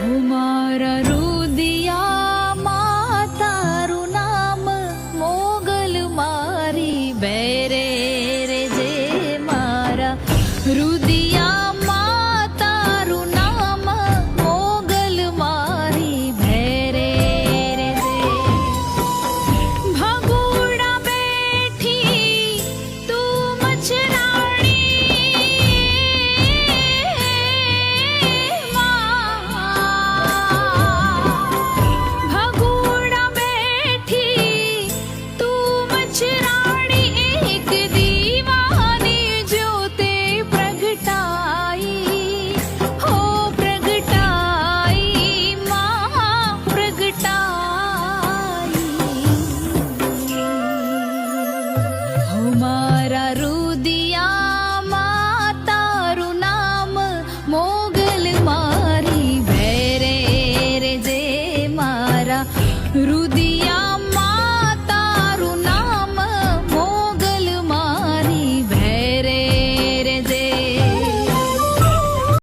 મારા રુદિયામાં તારું નામ મોગલ મારી બેરે રે જે મારા રુદિયામાં તારું નામ મોગલ મારી બેરે રે જે ભગુડા બેઠી તું મારા રુદિયામાં તારું નામ મોગલ મારી બેરે રે જે મારા રુદિયા